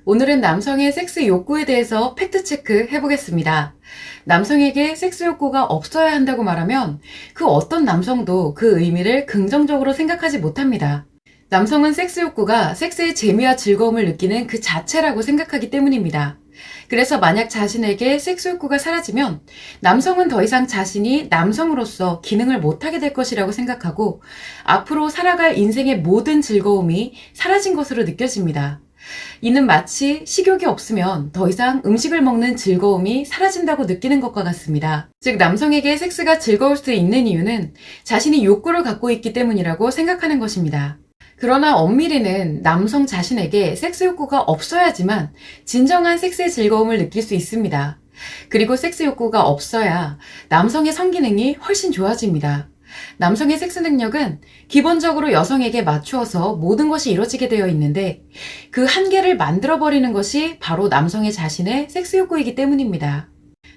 오늘은 남성의 섹스 욕구에 대해서 팩트체크 해보겠습니다. 남성에게 섹스 욕구가 없어야 한다고 말하면 그 어떤 남성도 그 의미를 긍정적으로 생각하지 못합니다. 남성은 섹스 욕구가 섹스의 재미와 즐거움을 느끼는 그 자체라고 생각하기 때문입니다. 그래서 만약 자신에게 섹스 욕구가 사라지면 남성은 더 이상 자신이 남성으로서 기능을 못하게 될 것이라고 생각하고 앞으로 살아갈 인생의 모든 즐거움이 사라진 것으로 느껴집니다. 이는 마치 식욕이 없으면 더 이상 음식을 먹는 즐거움이 사라진다고 느끼는 것과 같습니다. 즉, 남성에게 섹스가 즐거울 수 있는 이유는 자신이 욕구를 갖고 있기 때문이라고 생각하는 것입니다. 그러나 엄밀히는 남성 자신에게 섹스 욕구가 없어야지만 진정한 섹스의 즐거움을 느낄 수 있습니다. 그리고 섹스 욕구가 없어야 남성의 성기능이 훨씬 좋아집니다. 남성의 섹스 능력은 기본적으로 여성에게 맞추어서 모든 것이 이루어지게 되어 있는데 그 한계를 만들어버리는 것이 바로 남성의 자신의 섹스 욕구이기 때문입니다.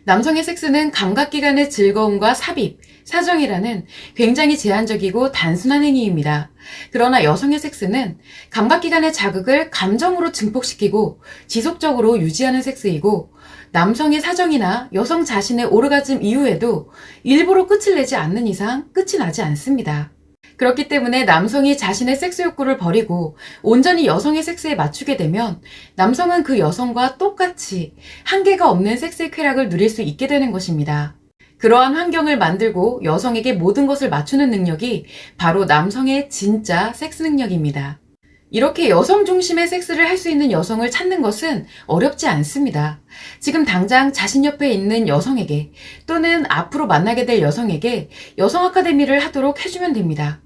남성의 섹스는 감각기관의 즐거움과 삽입, 사정이라는 굉장히 제한적이고 단순한 행위입니다. 그러나 여성의 섹스는 감각기관의 자극을 감정으로 증폭시키고 지속적으로 유지하는 섹스이고 남성의 사정이나 여성 자신의 오르가즘 이후에도 일부러 끝을 내지 않는 이상 끝이 나지 않습니다. 그렇기 때문에 남성이 자신의 섹스 욕구를 버리고 온전히 여성의 섹스에 맞추게 되면 남성은 그 여성과 똑같이 한계가 없는 섹스의 쾌락을 누릴 수 있게 되는 것입니다. 그러한 환경을 만들고 여성에게 모든 것을 맞추는 능력이 바로 남성의 진짜 섹스 능력입니다. 이렇게 여성 중심의 섹스를 할 수 있는 여성을 찾는 것은 어렵지 않습니다. 지금 당장 자신 옆에 있는 여성에게 또는 앞으로 만나게 될 여성에게 여성 아카데미를 하도록 해주면 됩니다.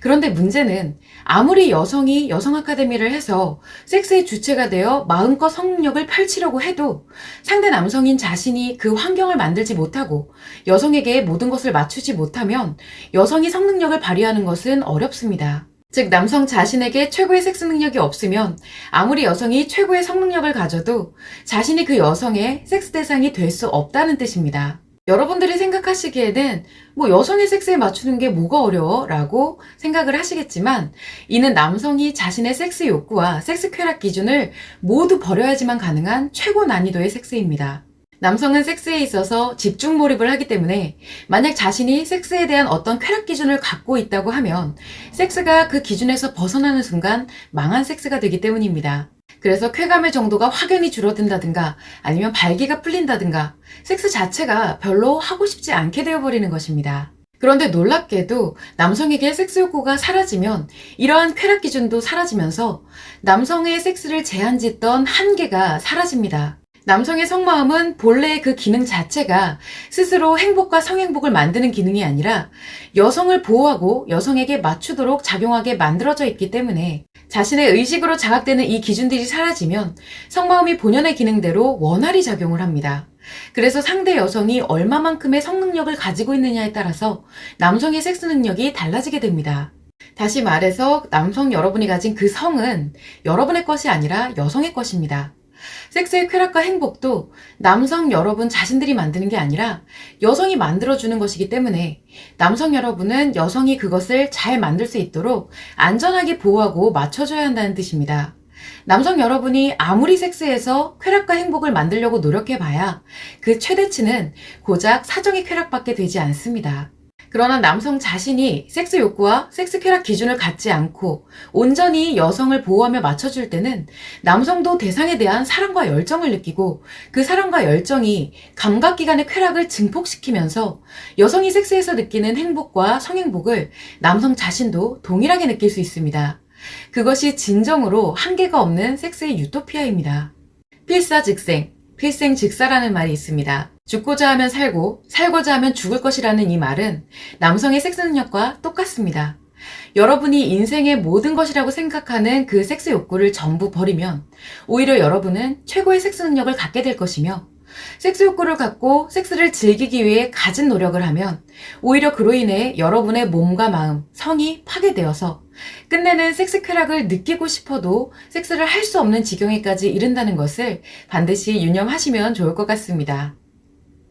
그런데 문제는 아무리 여성이 여성 아카데미를 해서 섹스의 주체가 되어 마음껏 성능력을 펼치려고 해도 상대 남성인 자신이 그 환경을 만들지 못하고 여성에게 모든 것을 맞추지 못하면 여성이 성능력을 발휘하는 것은 어렵습니다. 즉, 남성 자신에게 최고의 섹스 능력이 없으면 아무리 여성이 최고의 성능력을 가져도 자신이 그 여성의 섹스 대상이 될 수 없다는 뜻입니다. 여러분들이 생각하시기에는 여성의 섹스에 맞추는 게 뭐가 어려워? 라고 생각을 하시겠지만 이는 남성이 자신의 섹스 욕구와 섹스 쾌락 기준을 모두 버려야지만 가능한 최고 난이도의 섹스입니다. 남성은 섹스에 있어서 집중 몰입을 하기 때문에 만약 자신이 섹스에 대한 어떤 쾌락 기준을 갖고 있다고 하면 섹스가 그 기준에서 벗어나는 순간 망한 섹스가 되기 때문입니다. 그래서 쾌감의 정도가 확연히 줄어든다든가 아니면 발기가 풀린다든가 섹스 자체가 별로 하고 싶지 않게 되어버리는 것입니다. 그런데 놀랍게도 남성에게 섹스 욕구가 사라지면 이러한 쾌락 기준도 사라지면서 남성의 섹스를 제한짓던 한계가 사라집니다. 남성의 속마음은 본래의 그 기능 자체가 스스로 행복과 성행복을 만드는 기능이 아니라 여성을 보호하고 여성에게 맞추도록 작용하게 만들어져 있기 때문에 자신의 의식으로 자각되는 이 기준들이 사라지면 속마음이 본연의 기능대로 원활히 작용을 합니다. 그래서 상대 여성이 얼마만큼의 성능력을 가지고 있느냐에 따라서 남성의 섹스 능력이 달라지게 됩니다. 다시 말해서 남성 여러분이 가진 그 성은 여러분의 것이 아니라 여성의 것입니다. 섹스의 쾌락과 행복도 남성 여러분 자신들이 만드는 게 아니라 여성이 만들어주는 것이기 때문에 남성 여러분은 여성이 그것을 잘 만들 수 있도록 안전하게 보호하고 맞춰줘야 한다는 뜻입니다. 남성 여러분이 아무리 섹스에서 쾌락과 행복을 만들려고 노력해봐야 그 최대치는 고작 사정의 쾌락밖에 되지 않습니다. 그러나 남성 자신이 섹스 욕구와 섹스 쾌락 기준을 갖지 않고 온전히 여성을 보호하며 맞춰줄 때는 남성도 대상에 대한 사랑과 열정을 느끼고 그 사랑과 열정이 감각기관의 쾌락을 증폭시키면서 여성이 섹스에서 느끼는 행복과 성행복을 남성 자신도 동일하게 느낄 수 있습니다. 그것이 진정으로 한계가 없는 섹스의 유토피아입니다. 필사즉생, 필생즉사라는 말이 있습니다. 죽고자 하면 살고, 살고자 하면 죽을 것이라는 이 말은 남성의 섹스 능력과 똑같습니다. 여러분이 인생의 모든 것이라고 생각하는 그 섹스 욕구를 전부 버리면 오히려 여러분은 최고의 섹스 능력을 갖게 될 것이며 섹스 욕구를 갖고 섹스를 즐기기 위해 가진 노력을 하면 오히려 그로 인해 여러분의 몸과 마음, 성이 파괴되어서 끝내는 섹스 쾌락을 느끼고 싶어도 섹스를 할 수 없는 지경에까지 이른다는 것을 반드시 유념하시면 좋을 것 같습니다.